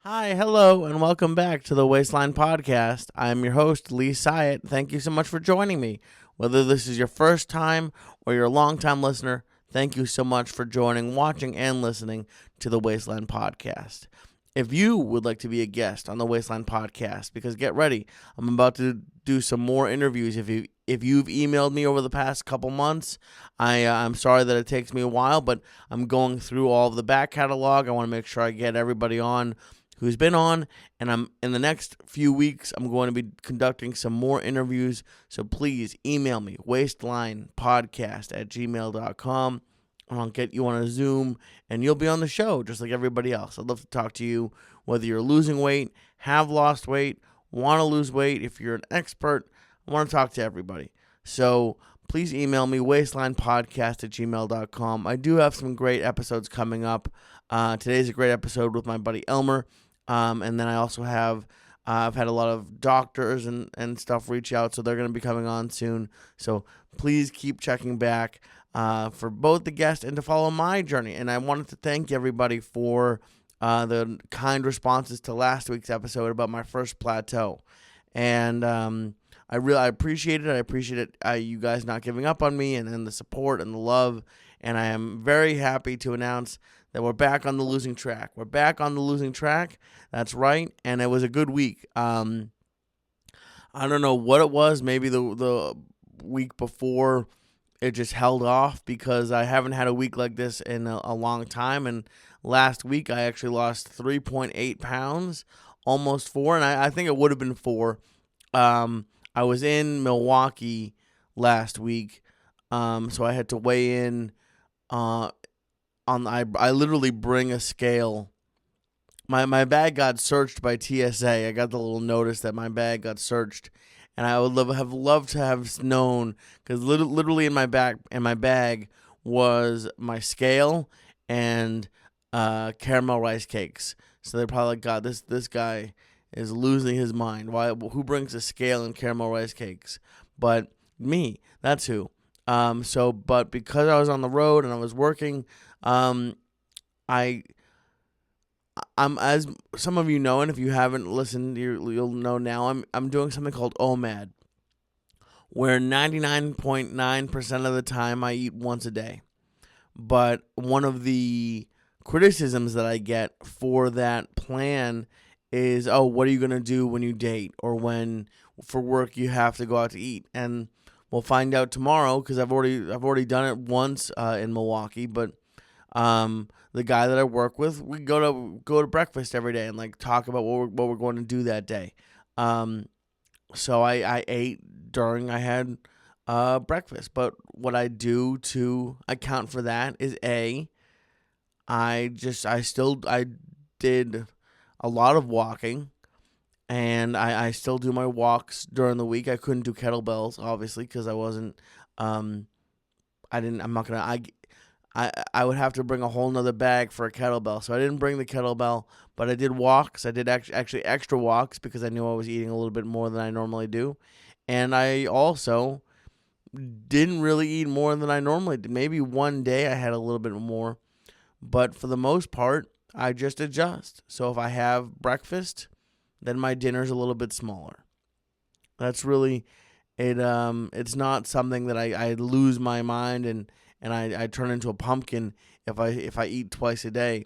Hi, hello, and welcome back to the Waistline Podcast. I am your host, Lee Syatt. Thank you so much for joining me. Whether this is your first time or you're a long-time listener, thank you so much for joining, watching, and listening to the Waistline Podcast. If you would like to be a guest on the Waistline Podcast, because get ready, I'm about to do some more interviews. If you've emailed me over the past couple months, I'm sorry that it takes me a while, but I'm going through all of the back catalog. I want to make sure I get everybody on who's been on, and I'm in the next few weeks I'm going to be conducting some more interviews, so please email me waistlinepodcast@gmail.com, and I'll get you on a Zoom and you'll be on the show just like everybody else. I'd love to talk to you whether you're losing weight, have lost weight, want to lose weight. If you're an expert, I want to talk to everybody. So please email me waistlinepodcast@gmail.com. I do have some great episodes coming up. Today's a great episode with my buddy Elmer. And then I also have, I've had a lot of doctors and stuff reach out, so they're going to be coming on soon. So please keep checking back for both the guests and to follow my journey. And I wanted to thank everybody for the kind responses to last week's episode about my first plateau. And I appreciate it. I appreciate it, you guys not giving up on me and the support and the love. And I am very happy to announce that we're back on the losing track. We're back on the losing track. That's right. And it was a good week. I don't know what it was. Maybe the week before it just held off because I haven't had a week like this in a long time. And last week I actually lost 3.8 pounds, almost 4. And I think it would have been 4. I was in Milwaukee last week. So I had to weigh in I literally bring a scale. My bag got searched by TSA. I got the little notice that my bag got searched, and I would have loved to have known because literally in my bag was my scale and caramel rice cakes. So they're probably like, God, this guy is losing his mind. Why? Who brings a scale and caramel rice cakes? But me. That's who. But because I was on the road and I was working, I'm as some of you know, and if you haven't listened, you'll know now. I'm doing something called OMAD, where 99.9% of the time I eat once a day. But one of the criticisms that I get for that plan is, oh, what are you gonna do when you date or when for work you have to go out to eat? And we'll find out tomorrow because I've already done it once in Milwaukee. But the guy that I work with, we go to breakfast every day and like talk about what we're going to do that day. So I ate during I had breakfast. But what I do to account for that is I did a lot of walking. And I still do my walks during the week. I couldn't do kettlebells, obviously, because I wasn't, I would have to bring a whole nother bag for a kettlebell. So I didn't bring the kettlebell, but I did walks. I did actually extra walks because I knew I was eating a little bit more than I normally do. And I also didn't really eat more than I normally did. Maybe one day I had a little bit more. But for the most part, I just adjust. So if I have breakfast, then my dinner's a little bit smaller. That's really it. It's not something that I lose my mind and I turn into a pumpkin if I eat twice a day.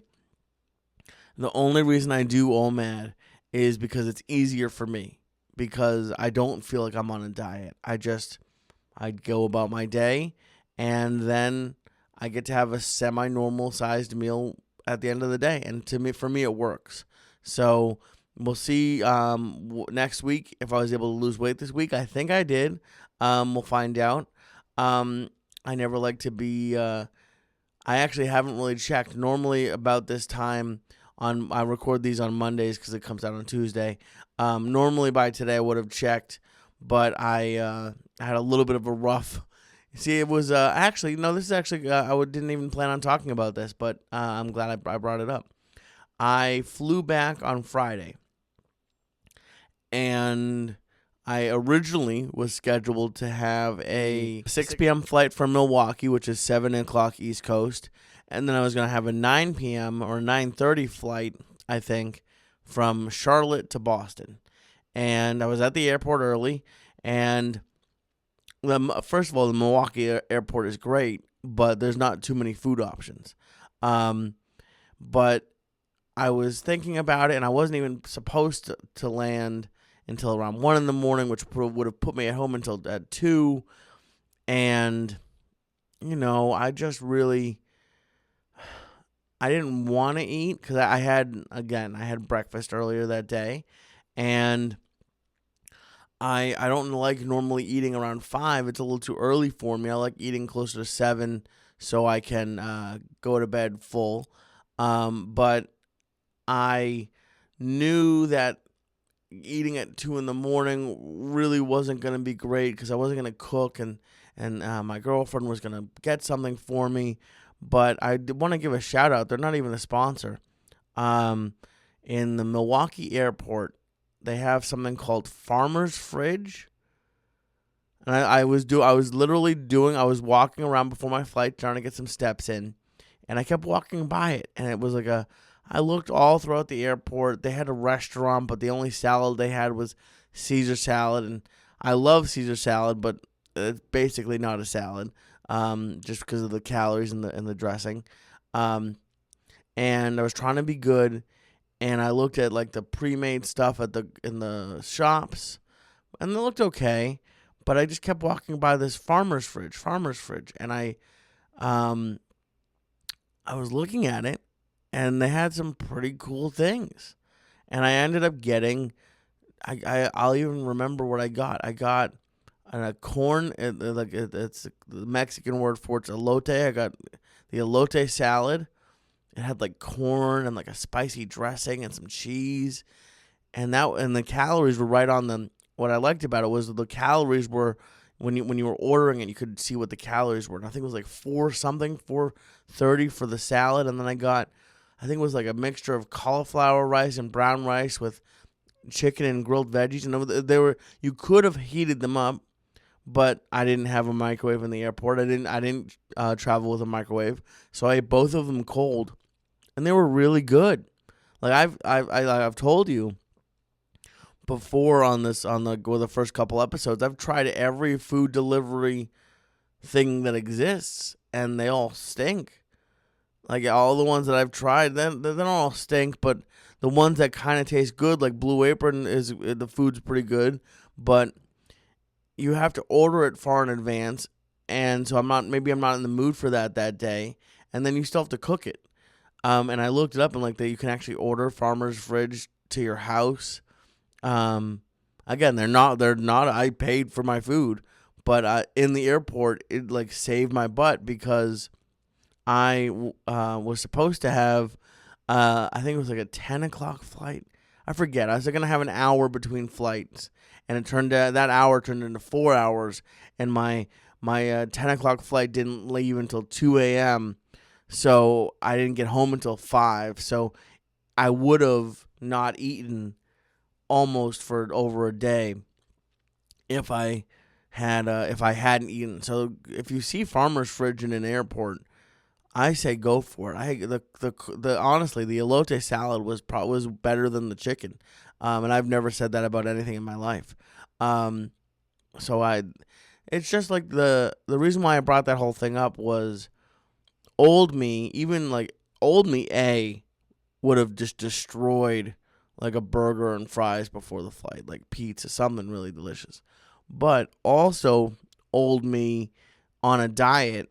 The only reason I do OMAD is because it's easier for me because I don't feel like I'm on a diet. I go about my day and then I get to have a semi-normal sized meal at the end of the day, and for me it works. So we'll see next week if I was able to lose weight this week. I think I did. We'll find out. I never like to be. I actually haven't really checked. Normally about this time I record these on Mondays because it comes out on Tuesday. Normally by today I would have checked, but I had a little bit of a rough. See, it was actually no. This is actually I didn't even plan on talking about this, but I'm glad I brought it up. I flew back on Friday. And I originally was scheduled to have a 6 p.m. flight from Milwaukee, which is 7 o'clock East Coast. And then I was going to have a 9 p.m. or 9:30 flight, I think, from Charlotte to Boston. And I was at the airport early, and first of all, the Milwaukee airport is great, but there's not too many food options. But I was thinking about it, and I wasn't even supposed to land until around 1 in the morning, which would have put me at home until at 2. And, I just really, I didn't want to eat because I had breakfast earlier that day. And I don't like normally eating around 5. It's a little too early for me. I like eating closer to 7 so I can go to bed full. But I knew that eating at 2 in the morning really wasn't going to be great because I wasn't going to cook, and my girlfriend was going to get something for me. But I want to give a shout out. They're not even a sponsor. In the Milwaukee airport, they have something called Farmer's Fridge. And I was walking around before my flight trying to get some steps in, and I kept walking by it, and it was like I looked all throughout the airport. They had a restaurant, but the only salad they had was Caesar salad, and I love Caesar salad, but it's basically not a salad, just because of the calories and the dressing. And I was trying to be good, and I looked at like the pre-made stuff in the shops, and they looked okay, but I just kept walking by this farmer's fridge, and I was looking at it, and they had some pretty cool things. And I ended up getting, I'll even remember what I got. I got a corn, it's the Mexican word for it's elote. I got the elote salad. It had like corn and like a spicy dressing and some cheese. And the calories were right on them. What I liked about it was the calories were, when you were ordering it, you could see what the calories were. And I think it was like 430 for the salad. And then I think it was like a mixture of cauliflower rice and brown rice with chicken and grilled veggies. And you could have heated them up, but I didn't have a microwave in the airport. I didn't travel with a microwave, so I ate both of them cold, and they were really good. Like I've told you before on the first couple episodes, I've tried every food delivery thing that exists, and they all stink. Like all the ones that I've tried, they don't all stink, but the ones that kind of taste good, like Blue Apron, the food's pretty good, but you have to order it far in advance, and so I'm not in the mood for that day, and then you still have to cook it. And I looked it up, and like that you can actually order Farmer's Fridge to your house. Again, they're not. I paid for my food, but in the airport, it like saved my butt because I was supposed to have, I think it was like a 10 o'clock flight. I forget. I was going to have an hour between flights, and that hour turned into 4 hours, and my 10 o'clock flight didn't leave until 2 a.m., so I didn't get home until 5, so I would have not eaten almost for over a day if I hadn't eaten. So if you see Farmer's Fridge in an airport, I say go for it. Honestly, the elote salad was better than the chicken, and I've never said that about anything in my life. It's just like the reason why I brought that whole thing up was old me. Even like old me would have just destroyed like a burger and fries before the flight, like pizza, something really delicious. But also old me on a diet.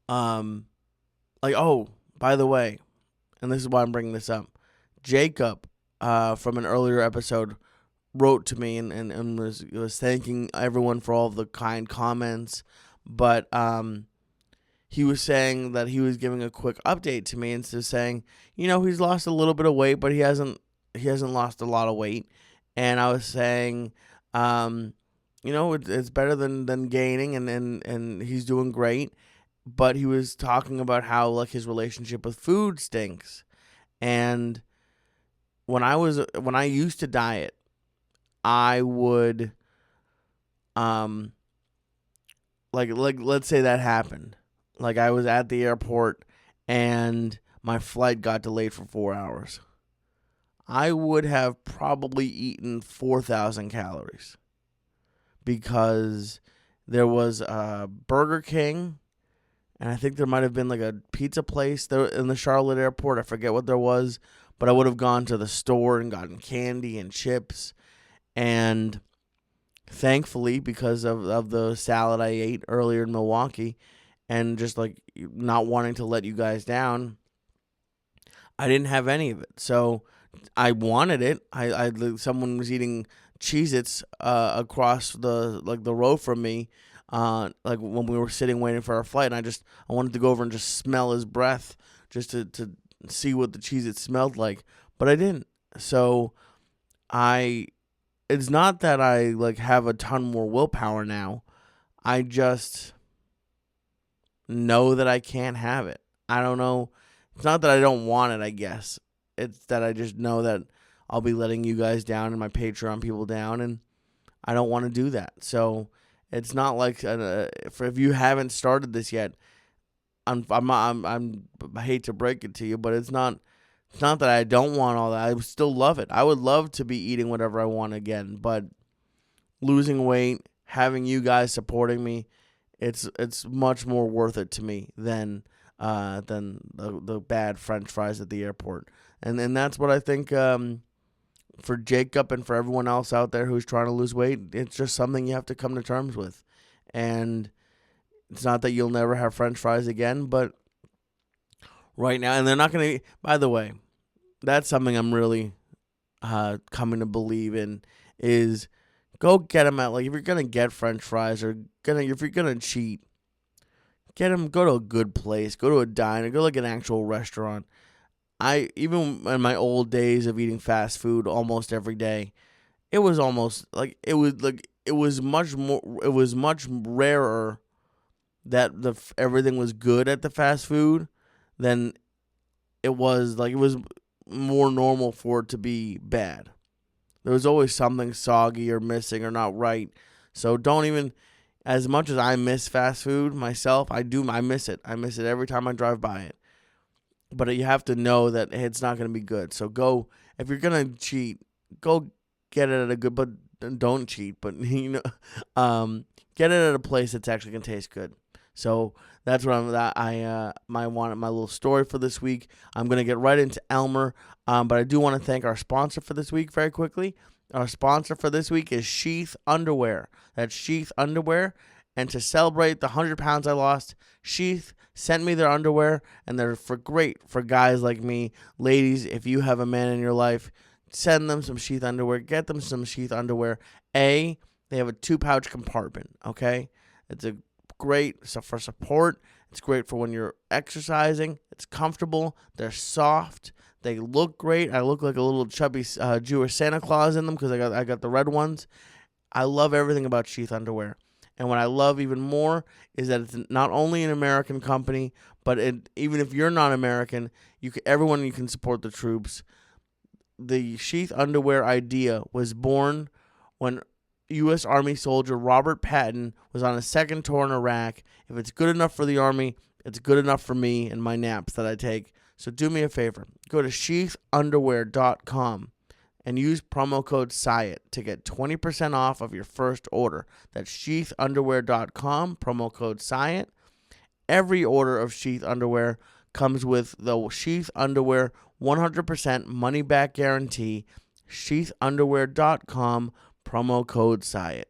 By the way, and this is why I'm bringing this up, Jacob, from an earlier episode, wrote to me and was thanking everyone for all of the kind comments, but he was saying that he was giving a quick update to me instead of saying, he's lost a little bit of weight, but he hasn't lost a lot of weight. And I was saying, it's better than gaining, and he's doing great. But he was talking about how like his relationship with food stinks. And when I used to diet, I would like let's say that happened. Like I was at the airport and my flight got delayed for 4 hours. I would have probably eaten 4,000 calories because there was a Burger King, and I think there might have been like a pizza place there in the Charlotte airport. I forget what there was, but I would have gone to the store and gotten candy and chips. And thankfully, because of the salad I ate earlier in Milwaukee and just like not wanting to let you guys down, I didn't have any of it. So I wanted it. Someone was eating Cheez-Its across the road from me, like when we were sitting waiting for our flight, and I wanted to go over and just smell his breath just to see what the Cheez-Its smelled like, but I didn't. So it's not that I like have a ton more willpower now. I just know that I can't have it. I don't know. It's not that I don't want it, I guess. It's that I just know that I'll be letting you guys down and my Patreon people down, and I don't want to do that. So it's not like if you haven't started this yet, I hate to break it to you, but it's not that I don't want all that. I still love it. I would love to be eating whatever I want again, but losing weight, having you guys supporting me, it's much more worth it to me than the bad French fries at the airport. And that's what I think for Jacob and for everyone else out there who's trying to lose weight. It's just something you have to come to terms with. And it's not that you'll never have French fries again, but right now, and they're not going to, by the way, that's something I'm really coming to believe in, is go get them at, like, if you're going to get French fries or if you're going to cheat, get them, go to a good place, go to a diner, go like an actual restaurant. Even in my old days of eating fast food almost every day, it was much rarer that everything was good at the fast food than it was more normal for it to be bad. There was always something soggy or missing or not right. So don't even, as much as I miss fast food myself, I miss it. I miss it every time I drive by it. But you have to know that it's not going to be good. So go, if you're going to cheat, go get it at a good, but don't cheat, but get it at a place that's actually going to taste good. So that's what my little story for this week. I'm going to get right into Elmer, but I do want to thank our sponsor for this week very quickly. Our sponsor for this week is Sheath Underwear. That's Sheath Underwear. And to celebrate the 100 pounds I lost, Sheath sent me their underwear, and they're great for guys like me. Ladies, if you have a man in your life, send them some Sheath underwear. Get them some Sheath underwear. They have a 2-pouch compartment, okay? It's great for support. It's great for when you're exercising. It's comfortable. They're soft. They look great. I look like a little chubby Jewish Santa Claus in them because I got the red ones. I love everything about Sheath underwear. And what I love even more is that it's not only an American company, but even if you're not American, everyone you can support the troops. The Sheath underwear idea was born when U.S. Army soldier Robert Patton was on a second tour in Iraq. If it's good enough for the Army, it's good enough for me and my naps that I take. So do me a favor. Go to sheathunderwear.com. and use promo code Syatt to get 20% off of your first order. That's sheathunderwear.com, promo code Syatt. Every order of Sheath underwear comes with the Sheath Underwear 100% money-back guarantee. sheathunderwear.com, promo code Syatt.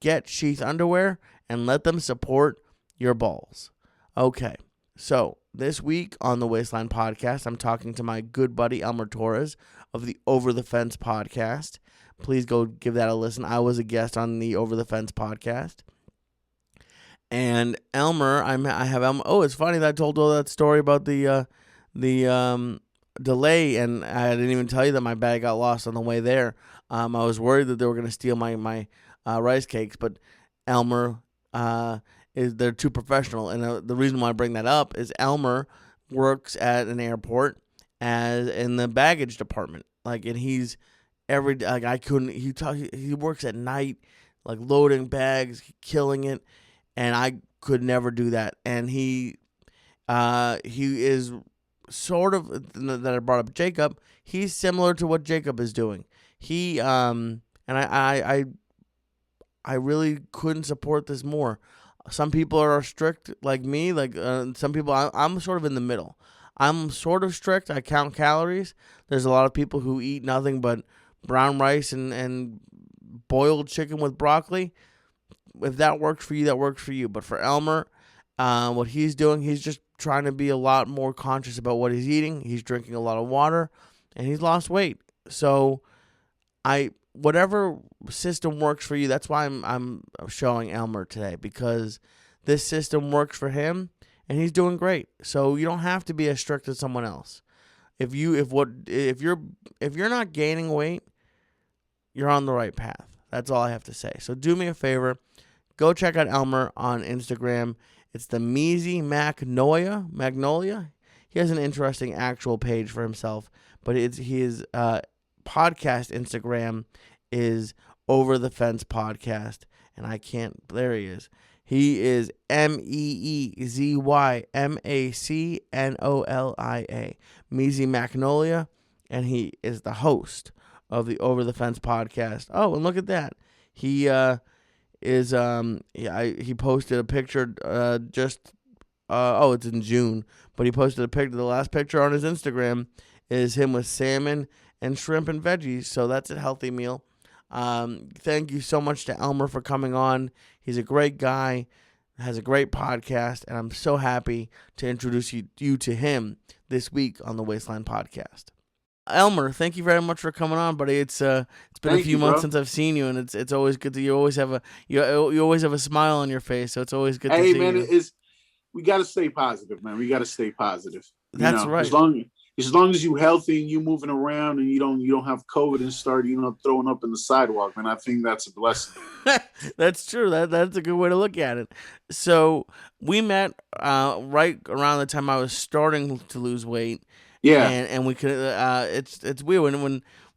Get Sheath underwear and let them support your balls. Okay, so this week on the Waistline Podcast, I'm talking to my good buddy Elmer Torres of the Over the Fence podcast. Please go give that a listen. I was a guest on the Over the Fence podcast. And Elmer, I have Elmer. Oh, it's funny that I told all that story about the delay, and I didn't even tell you that my bag got lost on the way there. I was worried that they were going to steal my rice cakes, but Elmer they're too professional. And the reason why I bring that up is Elmer works at an airport in the baggage department. And he's he works at night, like loading bags, killing it, and I could never do that. And he is sort of that I brought up Jacob. He's similar to what Jacob is doing. He and I really couldn't support this more. Some people are strict like me. Like some people, I'm sort of in the middle. I'm sort of strict. I count calories. There's a lot of people who eat nothing but brown rice and boiled chicken with broccoli. If that works for you, that works for you. But for Elmer, what he's doing, he's just trying to be a lot more conscious about what he's eating. He's drinking a lot of water, and he's lost weight. So whatever system works for you, that's why I'm showing Elmer today, because this system works for him and he's doing great. So you don't have to be as strict as someone else. If you're not gaining weight, you're on the right path. That's all I have to say. So do me a favor, go check out Elmer on Instagram. It's the Measy Magnolia. He has an interesting actual page for himself, but his podcast Instagram is Over the Fence Podcast, and there he is. He is MEEZYMACNOLIA, Measy Magnolia, and he is the host of the Over the Fence Podcast. Oh, and look at that. He he posted a picture it's in June, but he posted a picture. The last picture on his Instagram is him with salmon and shrimp and veggies, so that's a healthy meal. Thank you so much to Elmer for coming on. He's a great guy, has a great podcast, and I'm so happy to introduce you to him this week on the Wasteland Podcast. Elmer, thank you very much for coming on, buddy. It's been a few months since I've seen you, and it's always good to you always have a smile on your face, so it's always good to see you. Hey man, we got to stay positive, man. We got to stay positive. That's right. As long as you're healthy and you moving around and you don't have COVID and start throwing up in the sidewalk, man, I think that's a blessing. That's true. That's a good way to look at it. So we met right around the time I was starting to lose weight. Yeah, and we could. It's weird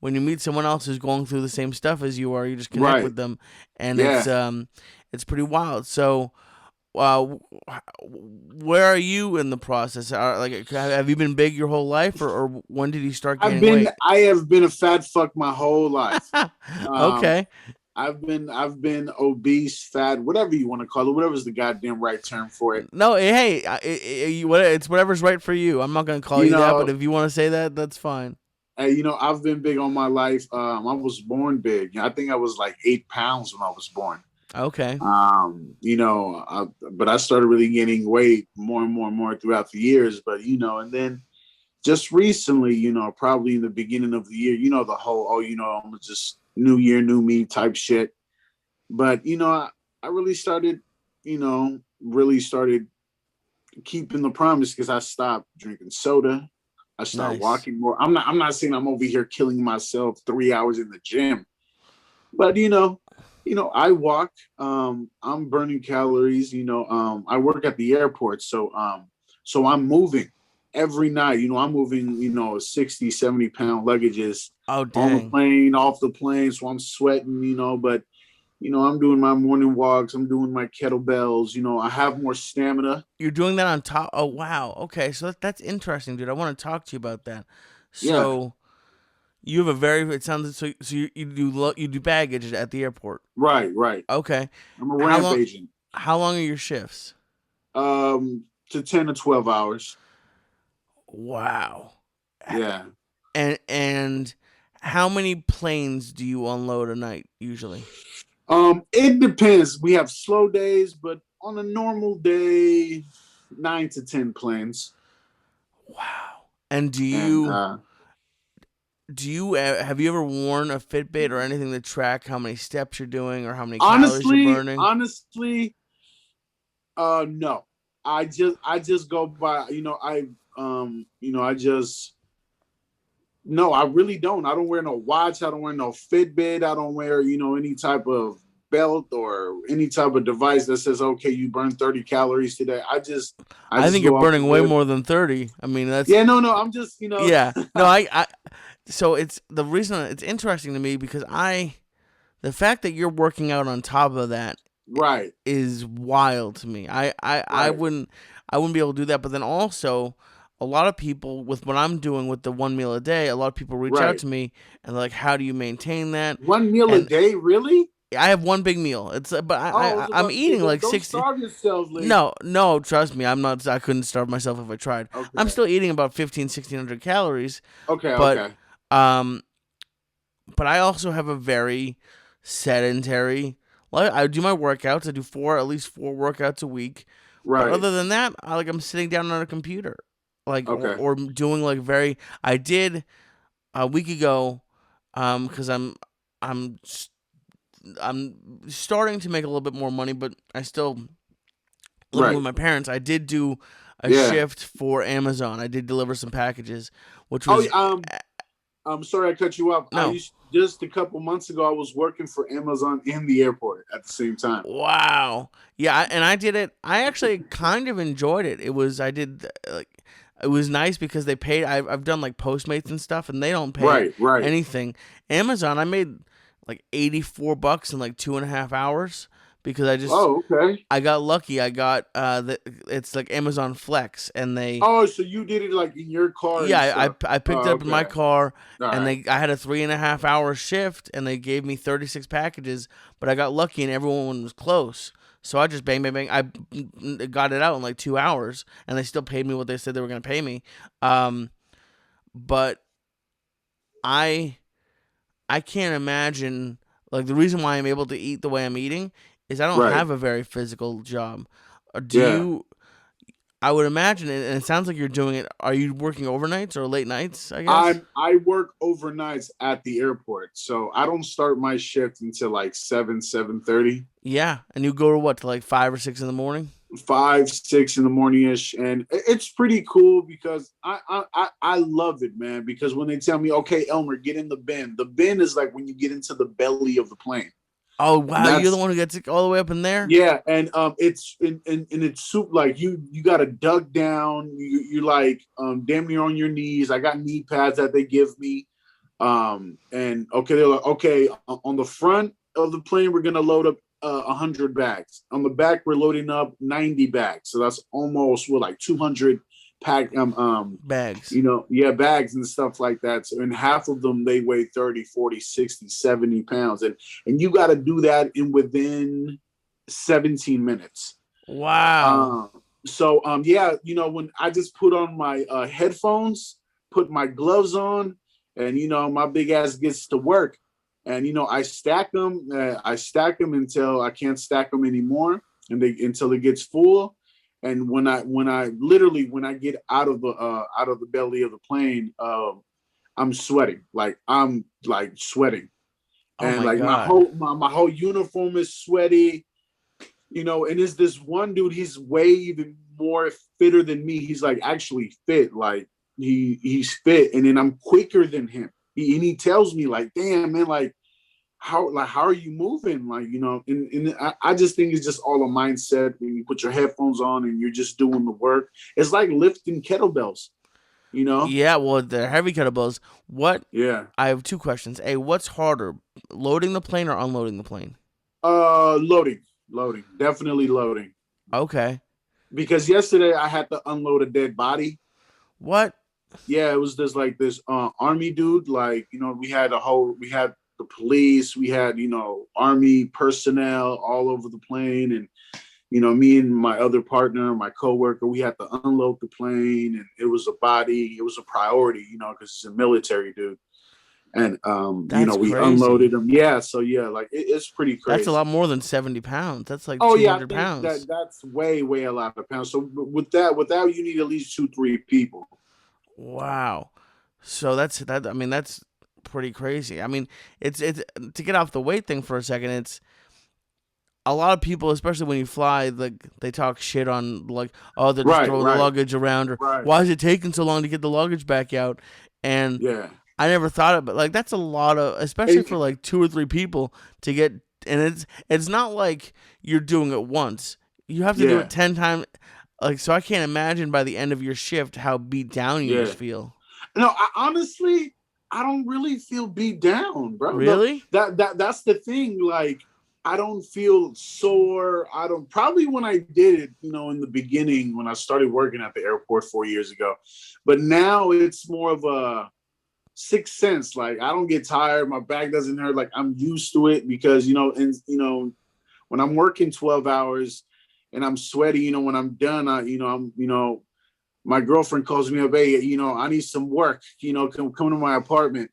when you meet someone else who's going through the same stuff as you are. You just connect with them, and it's pretty wild. So. Where are you in the process? Have you been big your whole life, or when did you start gaining weight? I have been a fat fuck my whole life. Okay. I've been obese, fat, whatever you want to call it, whatever's the goddamn right term for it. No, hey, it's whatever's right for you. I'm not gonna call you that, but if you want to say that, that's fine. Hey, I've been big all my life. I was born big. I think I was like 8 pounds when I was born. Okay. But I started really gaining weight more and more and more throughout the years. But, and then just recently, probably in the beginning of the year, the whole, I'm just new year, new me type shit. But, I really started keeping the promise, because I stopped drinking soda. I started walking more. I'm not saying I'm over here killing myself 3 hours in the gym, but, I walk, I'm burning calories, I work at the airport. So I'm moving every night, I'm moving, 60, 70 pound luggages on the plane, off the plane. So I'm sweating, but, I'm doing my morning walks. I'm doing my kettlebells, I have more stamina. You're doing that on top. Oh, wow. Okay. So that's interesting, dude. I want to talk to you about that. So. Yeah. You have it sounds so you do baggage at the airport. Right. Okay. I'm a ramp agent. How long are your shifts? To 10 to 12 hours. Wow. Yeah. And how many planes do you unload a night usually? It depends. We have slow days, but on a normal day, 9 to 10 planes. Wow. And have you ever worn a Fitbit or anything to track how many steps you're doing or how many calories you're burning? Honestly, no. I just go by, I really don't. I don't wear no watch. I don't wear no Fitbit. I don't wear, any type of belt or any type of device that says, okay, you burn 30 calories today. I think you're burning way more than 30. I mean, that's... Yeah, no, I'm just, Yeah. No, So it's the reason it's interesting to me because the fact that you're working out on top of that right is wild to me. I wouldn't be able to do that. But then also a lot of people with what I'm doing with the 1 meal a day, a lot of people reach out Right. to me and they're like, "How do you maintain that?" 1 meal a And day, really? I have one big meal. It's but Oh, I was I'm about to say, eating like don't 60. starve yourself, Lee. No, no, trust me, I'm not. I couldn't starve myself if I tried. I'm Okay. still eating about 1,600 calories, Okay. but Okay. um, but I also have a very sedentary. Like I do my workouts. I do at least four workouts a week. But Right. other than that, I'm sitting down on a computer, like Okay. or doing like very. I did a week ago, because I'm I'm starting to make a little bit more money, but I still living with Right. my parents. I did do a Yeah. shift for Amazon. I did deliver some packages, which Oh, was I'm sorry I cut you off. I no. used just a couple months ago. I was working for Amazon in the airport at the same time. Wow. Yeah, and I did it. I actually kind of enjoyed it. I did like it was nice because they paid. I've done like Postmates and stuff, and they don't pay Right. Right. anything. Amazon, I made like $84 in like 2.5 hours because Oh, okay. I got lucky. I got it's like Amazon Flex, and they Oh, so you did it like in your car and yeah, stuff. I picked it Oh, up in my okay. car, All and right. I had a 3.5 hour shift, and they gave me 36 packages, but I got lucky and everyone was close. So I just bang bang bang. I got it out in like 2 hours, and they still paid me what they said they were gonna pay me. Um, but I I can't imagine like the reason why I'm able to eat the way I'm eating is I don't Right. have a very physical job. Do Yeah. you? I would imagine it, and it sounds like you're doing it. Are you working overnights or late nights? I guess. I work overnights at the airport, so I don't start my shift until like 7:30. Yeah, and you go to what to like 5 or 6 in the morning? 5, 6 in the morning ish, and it's pretty cool because I love it, man. Because when they tell me, okay, Elmer, get in the bin. The bin is like when you get into the belly of the plane. Oh wow, you're the That's one who gets it all the way up in there. yeah, and it's in it's soup like you got to duck down. You like damn near on your knees. I got knee pads that they give me. And okay, they're like, okay, on the front of the plane, we're gonna load up 100 bags. On the back, we're loading up 90 bags. So that's almost what like 200 pack Bags. yeah, bags and stuff like that. So and half of them they weigh 30, 40, 60, 70 pounds. And you got to do that in within 17 minutes. Wow. Um, so yeah, when I just put on my headphones, put my gloves on, and my big ass gets to work, and I stack them. I stack them until I can't stack them anymore, and until it gets full. And when I get out of the belly of the plane, I'm sweating, like I'm like sweating, Oh and my like god. my whole uniform is sweaty. And is this one dude, he's way even more fitter than me. He's like actually fit, like he's fit, and then I'm quicker than him. And he tells me like, damn man, like how are you moving? Like, and I just think it's just all a mindset when you put your headphones on and you're just doing the work. It's like lifting kettlebells, you know? Yeah, well, the heavy kettlebells. What? Yeah. I have two questions. A, what's harder, loading the plane or unloading the plane? Loading, definitely loading. Okay. Because yesterday I had to unload a dead body. What? Yeah, it was just like this army dude. Like, we had the police, we had, army personnel all over the plane. And, me and my other partner, my coworker, we had to unload the plane, and it was a priority, because it's a military dude. And, That's we crazy. unloaded them. Yeah. So yeah, like it's pretty That's a crazy. lot more than 70 pounds. That's like Oh yeah, I 200 think pounds. that's way a lot of pounds. So with that, you need at least 2, 3 people. Wow. So that. I mean, that's pretty crazy. I mean, it's to get off the weight thing for a second. It's a lot of people, especially when you fly, like they talk shit on like, oh, they're just Right, throwing the right, luggage around, or right. why is it taking so long to get the luggage back out? And Yeah. I never thought of it. Like that's a lot of, especially And, for like 2 or 3 people to get. And it's not like you're doing it once. You have to do it yeah, 10 times. Like so, I can't imagine by the end of your shift how beat down you yeah. must feel. No, I don't really feel beat down, bro. Really? That's the thing. Like, I don't feel sore. I don't probably when I did it, in the beginning when I started working at the airport 4 years ago. But now it's more of a sixth sense. Like I don't get tired, my back doesn't hurt. Like I'm used to it because when I'm working 12 hours and I'm sweaty, when I'm done, my girlfriend calls me up, hey, I need some work, come to my apartment,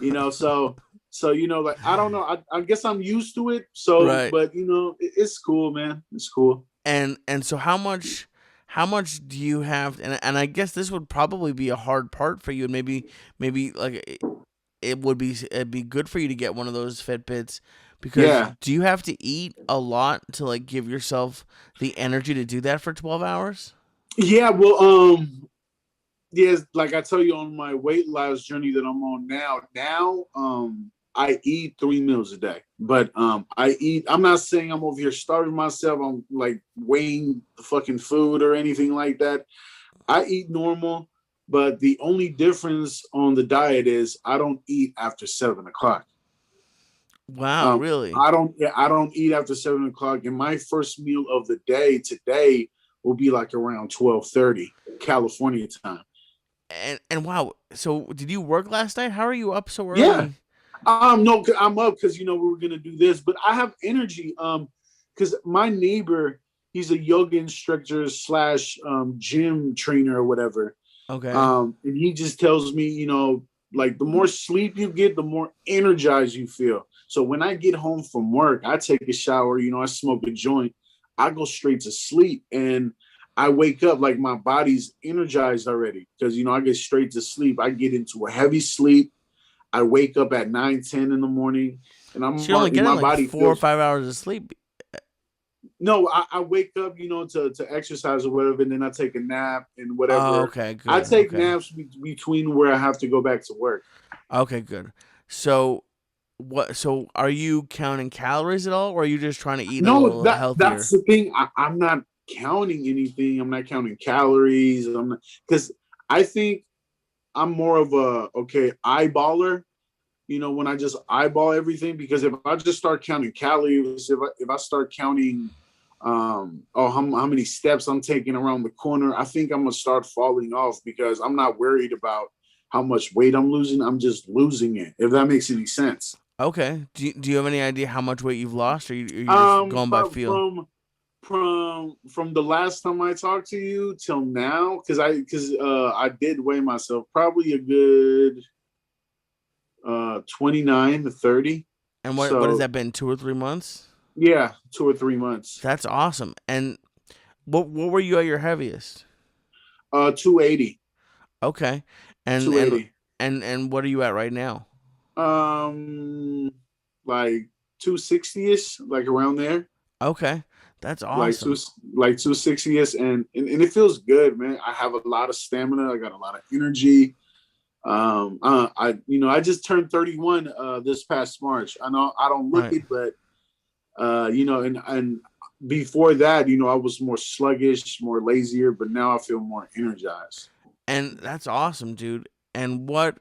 like, I don't know. I guess I'm used to it. So, Right. but it's cool, man. It's cool. And so how much do you have, and I guess this would probably be a hard part for you, and maybe like it'd be good for you to get one of those Fitbits, because Yeah. do you have to eat a lot to like give yourself the energy to do that for 12 hours? Yeah. Well, yes, like I tell you on my weight loss journey that I'm on now, I eat 3 meals a day. But I'm not saying I'm over here starving myself. I'm like weighing the fucking food or anything like that. I eat normal, but the only difference on the diet is I don't eat after 7 o'clock. Wow, Um, really? I don't eat after 7 o'clock, and my first meal of the day today will be like around 12:30 California time. And wow, so did you work last night? How are you up so Yeah. early? No, I'm up because we were gonna do this, but I have energy. Because my neighbor, he's a yoga instructor slash gym trainer or whatever. Okay. And he just tells me, like the more sleep you get, the more energized you feel. So when I get home from work, I take a shower, I smoke a joint, I go straight to sleep, and I wake up like my body's energized already because I get straight to sleep. I get into a heavy sleep. I wake up at 9, 10 in the morning, and So you're only getting my like body 4 or 5 hours of sleep. no, I wake up, to exercise or whatever, and then I take a nap and Oh, whatever. okay, I good. take Okay. naps between where I have to go back to work. Okay, good. So what? So are you counting calories at all, or are you just trying to eat like a No, little that's healthier? the thing. I'm not counting anything. I'm not counting calories. I'm not because I think I'm more of a eyeballer. When I just eyeball everything, because if I just start counting calories, if I start counting, how many steps I'm taking around the corner, I think I'm gonna start falling off because I'm not worried about how much weight I'm losing. I'm just losing it. If that makes any sense. Okay. Do you have any idea how much weight you've lost, or you just going by feel? From the last time I talked to you till now, because I did weigh myself probably a good 29 to 30. And what has So that been? 2 or 3 months? yeah, 2 or 3 months. That's awesome. And what were you at your heaviest? 280. Okay. And Two and eighty. and what are you at right now? Um, like 260 ish, like around there, Okay. That's like two awesome. like 260 ish, and it feels good, man. I have a lot of stamina. I got a lot of energy. I just turned 31 this past March. I know I don't look Right. it, but and before that, I was more sluggish, more lazier, but now I feel more energized. And that's awesome, dude. And what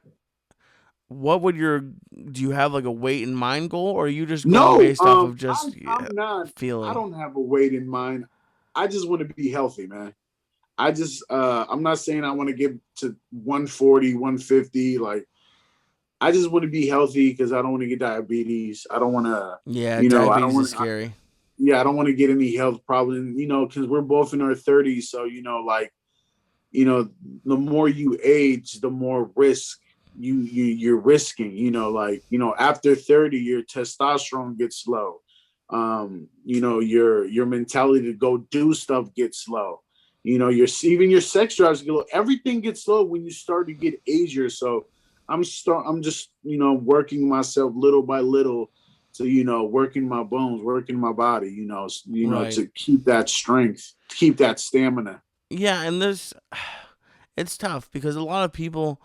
would your do you have like a weight in mind goal, or are you just going No, based off of just I'm not. I feeling? don't have a weight in mind. I just want to be healthy, man. I'm not saying I want to get to 140, 150. Like I just want to be healthy because I don't want to get diabetes. I don't want to, Yeah, I don't diabetes is want. scary. Yeah, I don't want to get any health problems. Because we're both in our 30s. So like you know, the more you age, the more risk you're risking. After 30, your testosterone gets low. Your mentality to go do stuff gets low. Even your sex drives get low. Everything gets low when you start to get ager. So I'm just working myself little by little to working my bones, working my body. Right. To keep that strength, keep that stamina. Yeah, and there's it's tough because a lot of people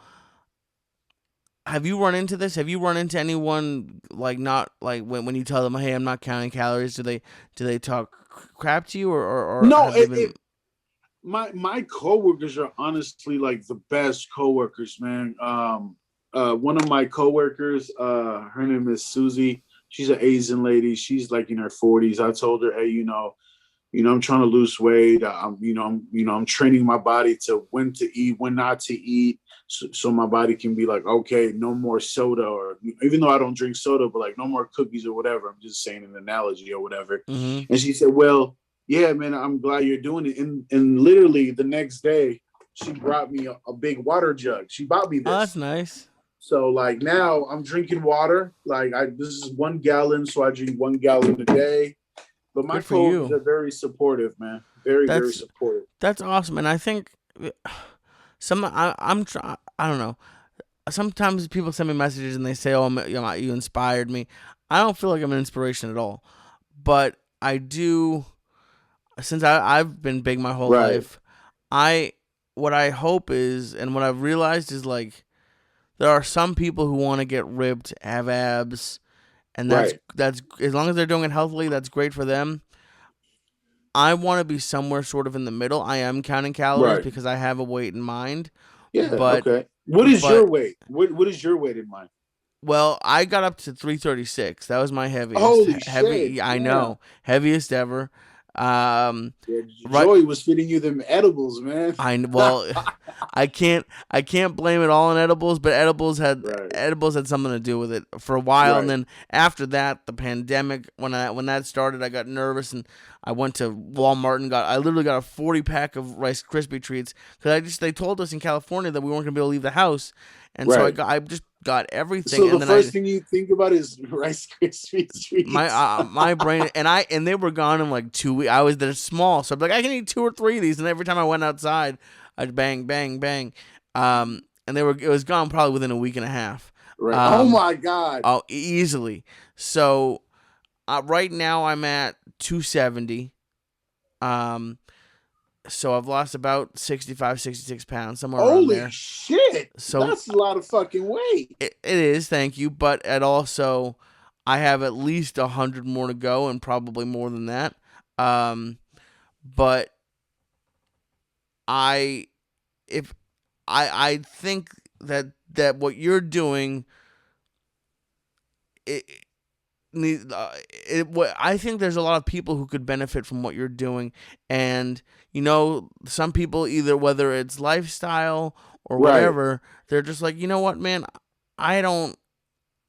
have you run into this? Have you run into anyone like not like when you tell them, "Hey, I'm not counting calories," do they talk crap to you, or No, have they been my coworkers are honestly like the best coworkers, man. One of my coworkers, her name is Susie. She's an Asian lady. She's like in her 40s. I told her, hey, I'm trying to lose weight. I'm training my body to when to eat, when not to eat, so my body can be like, okay, no more soda, or even though I don't drink soda, but like no more cookies or whatever. I'm just saying an analogy or whatever. Mm-hmm. And she said, well, yeah, man, I'm glad you're doing it. And literally the next day, she brought me a big water jug. She bought me Oh, that's this. nice. So like now I'm drinking water. Like this is 1 gallon, so I drink 1 gallon a day. But my Good for coworkers you. are very supportive, man. Very, very That's supportive. that's awesome, and I think I don't know. Sometimes people send me messages and they say, "Oh, you inspired me." I don't feel like I'm an inspiration at all, but I do. Since I've been big my whole Right, life, I what I hope is, and what I've realized is like there are some people who want to get ripped, have abs, and that's right, that's as long as they're doing it healthily, that's great for them. I want to be somewhere sort of in the middle. I am counting calories right. because I have a weight in mind, Yeah, but okay. What is your but weight? What is your weight in mind? well, I got up to 336. That was my heaviest. Holy shit. Heavy, I Yeah. know, heaviest ever. Um, Yeah, right. Joey was feeding you them edibles, man. Well, I can't blame it all on edibles, but Right, edibles had something to do with it for a while, and right, then after that, the pandemic when that started, I got nervous and I went to Walmart and I literally got a 40 pack of Rice Krispie treats because they told us in California that we weren't gonna be able to leave the house, and so right. I just got everything, So the and then first thing you think about is Rice Krispie treats. my brain and they were gone in like 2 weeks. I was they're small, so I'm like I can eat 2 or 3 of these, and every time I went outside, I'd bang bang bang, and it was gone probably within a week and a half, Right. Oh um, my God. oh easily. So right now I'm at 270, um, so I've lost about 65, 66 pounds somewhere around Holy there. shit. So That's a lot of fucking weight. it is, thank you, but it also I have at least 100 more to go, and probably more than that. Um, but I if I think that what you're doing it, what I think there's a lot of people who could benefit from what you're doing, and some people, either whether it's lifestyle or Right. whatever, they're just like, you know what, man, I don't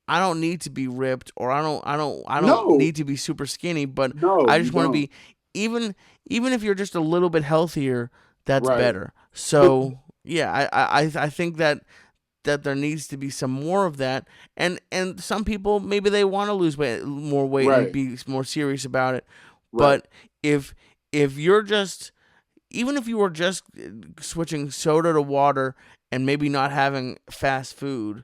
I don't need to be ripped, or I don't No, need to be super skinny, but no, I you just want to don't. be even if you're just a little bit healthier, that's Right. better. But So yeah, I think that there needs to be some more of that, and some people maybe they want to lose more weight and right, be more serious about it, right, but if you're just even if you were just switching soda to water and maybe not having fast food,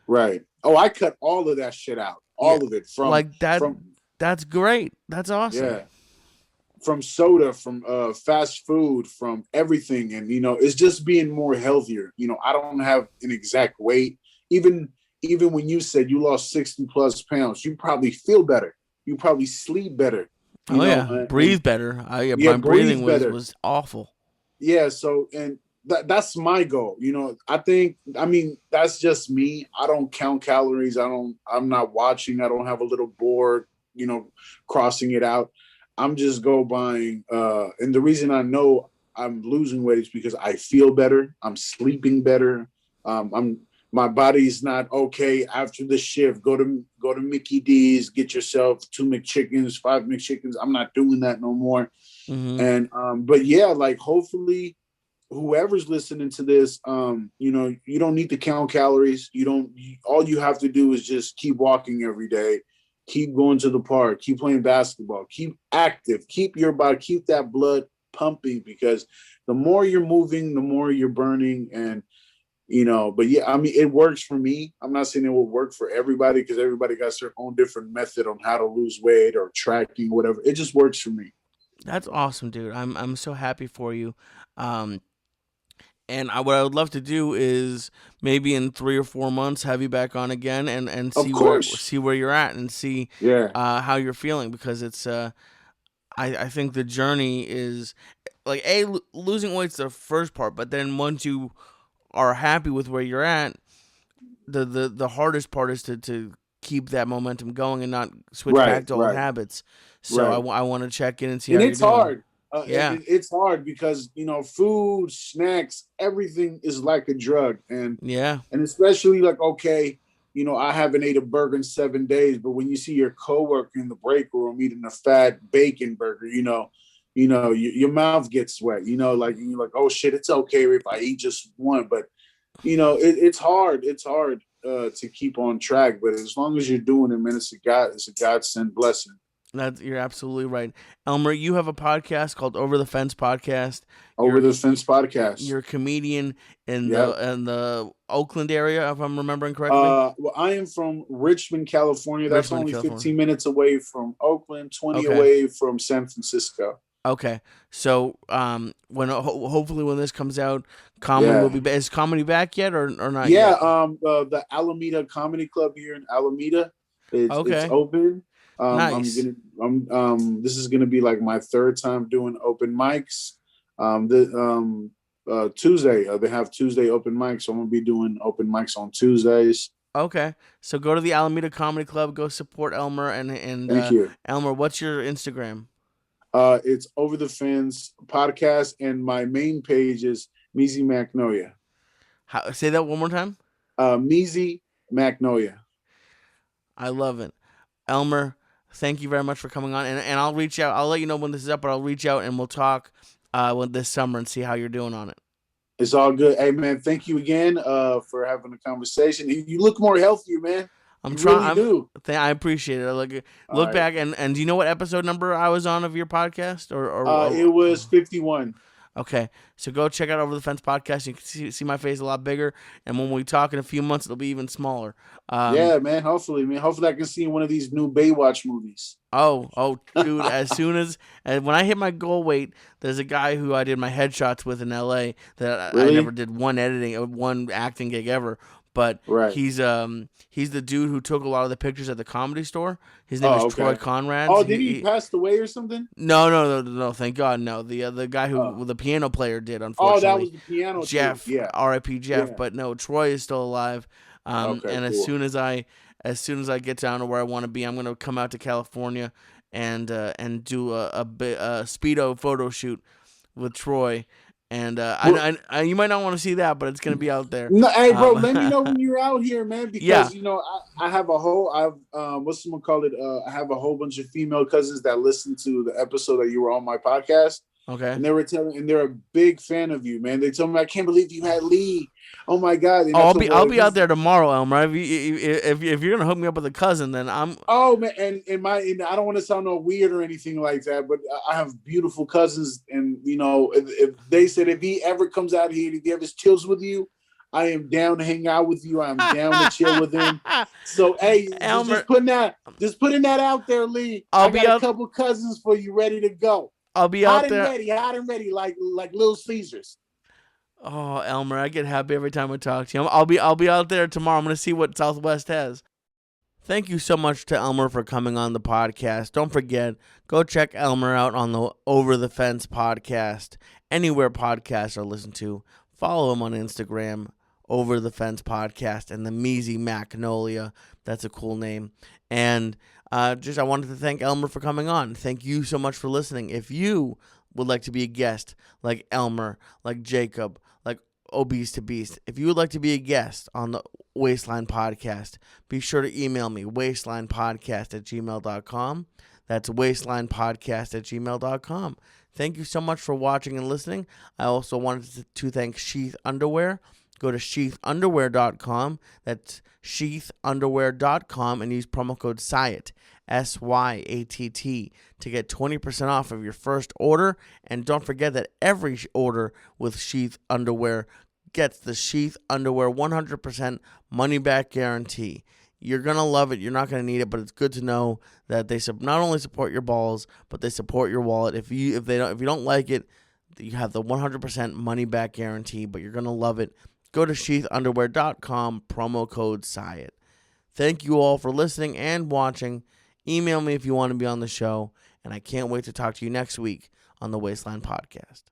right. Oh, I cut all of that shit out. yeah, All of it like that from that's great. That's awesome. yeah, from soda, from fast food, from everything. And it's just being more healthier. I don't have an exact weight. Even even when you said you lost 60 plus pounds, you probably feel better. You probably sleep better, Oh yeah, and breathe better. Yeah, yeah, my breathing breathe better. was awful. Yeah, so and that's my goal. I mean that's just me. I don't count calories. I'm not watching. I don't have a little board, crossing it out. I'm just go buying and the reason I know I'm losing weight is because I feel better. I'm sleeping better. I'm My body's not okay after the shift. Go to Mickey D's, get yourself 2 McChickens, 5 McChickens. I'm not doing that no more. Hmm. And but yeah, like hopefully whoever's listening to this, you don't need to count calories. All you have to do is just keep walking every day, keep going to the park, keep playing basketball, keep active, keep your body, keep that blood pumping, because the more you're moving, the more you're burning. And but yeah, I mean, it works for me. I'm not saying it will work for everybody, because everybody got their own different method on how to lose weight or tracking, whatever. It just works for me. That's awesome, dude. I'm so happy for you. Um, and what I would love to do is maybe in 3 or 4 months have you back on again, and Of course. see where you're at, and see Yeah. how you're feeling, because it's I think the journey is like losing weight's the first part, but then once you are happy with where you're at, the hardest part is to keep that momentum going and not switch back Right, to old right, habits. So right. I want to check in and see And how you're it's doing. hard. Yeah. It's hard because food, snacks, everything is like a drug, Yeah. and especially like, okay, I haven't ate a burger in 7 days, but when you see your coworker in the break room eating a fat bacon burger, your mouth gets wet. Like you're like, oh shit, it's okay if I eat just one, but it's hard. It's hard to keep on track, but as long as you're doing it, man, it's a godsend blessing. You're absolutely right. Elmer, you have a podcast called Over the Fence Podcast. Over the Fence podcast. You're a comedian in Yep. the Oakland area, if I'm remembering correctly. Well, I am from Richmond, California. That's Richmond, only California. 15 minutes away from Oakland, 20 Okay. away from San Francisco. Okay. So when hopefully when this comes out, comedy will be. Is comedy back yet or not Yeah. yet? The Alameda Comedy Club here in Alameda, it's Okay. open. Nice. This is gonna be like my third time doing open mics. Tuesday, they have Tuesday open mics, so I'm gonna be doing open mics on Tuesdays. Okay. So go to the Alameda Comedy Club, go support Elmer Thank you. Elmer, what's your Instagram? It's Over the Fence podcast, and my main page is Meezy Magnolia. Say that one more time. Meezy Magnolia. I love it, Elmer. Thank you very much for coming on, and I'll reach out. I'll let you know when this is up, but I'll reach out and we'll talk this summer and see how you're doing on it. It's all good. Hey man, thank you again for having a conversation. You look more healthier, man. I'm you trying. Really I appreciate it. Look back and do you know what episode number I was on of your podcast? Or it was 51. Okay, so go check out Over the Fence podcast. You can see my face a lot bigger, and when we talk in a few months, it'll be even smaller. Yeah, man. Hopefully, I can see one of these new Baywatch movies. Oh, dude! As soon as when I hit my goal weight, there's a guy who I did my headshots with in L.A. that Really? I never did one acting gig ever. But he's the dude who took a lot of the pictures at the Comedy Store. His name is Troy Conrad. Oh, did he pass away or something? No. Thank God, no. The guy who the piano player did, unfortunately. Oh, that was the piano. Jeff. Yeah. R.I.P. Jeff. Yeah. But no, Troy is still alive. And cool. as soon as I get down to where I want to be, I'm gonna come out to California and do a speedo photo shoot with Troy. And I you might not want to see that, but it's gonna be out there. No, hey, bro, let me know when you're out here, man. Because I have a whole, I have a whole bunch of female cousins that listen to the episode that you were on my podcast. Okay. And they're a big fan of you, man. They told me, I can't believe you had Lee. Oh my God. I'll be out there tomorrow, Elmer. If you're gonna hook me up with a cousin, then I'm. Oh man, and I don't want to sound no weird or anything like that, but I have beautiful cousins, and if they said if he ever comes out here, if he ever chills with you, I am down to hang out with you. I'm down to chill with him. So hey, Elmer, just putting that out there, Lee. I got a couple cousins for you, ready to go. I'll be out there, hot and ready, like Little Caesars. Oh, Elmer, I get happy every time I talk to you. I'll be out there tomorrow. I'm gonna see what Southwest has. Thank you so much to Elmer for coming on the podcast. Don't forget, go check Elmer out on the Over the Fence podcast. Anywhere podcasts are listened to, follow him on Instagram, Over the Fence podcast, and the Meezy Magnolia. That's a cool name. And I wanted to thank Elmer for coming on. Thank you so much for listening. If you would like to be a guest like Elmer, like Jacob, like Obese to Beast, if you would like to be a guest on the Waistline Podcast, be sure to email me, waistlinepodcast@gmail.com. That's waistlinepodcast@gmail.com. Thank you so much for watching and listening. I also wanted to thank Sheath Underwear. Go to sheathunderwear.com. That's sheathunderwear.com and use promo code Syatt, SYATT, to get 20% off of your first order. And don't forget that every order with Sheath Underwear gets the Sheath Underwear 100% money back guarantee. You're going to love it. You're not going to need it, but it's good to know that they not only support your balls, but they support your wallet. If you don't like it, you have the 100% money back guarantee, but you're going to love it. Go to sheathunderwear.com, promo code Syatt. Thank you all for listening and watching. Email me if you want to be on the show, and I can't wait to talk to you next week on the Waistline Podcast.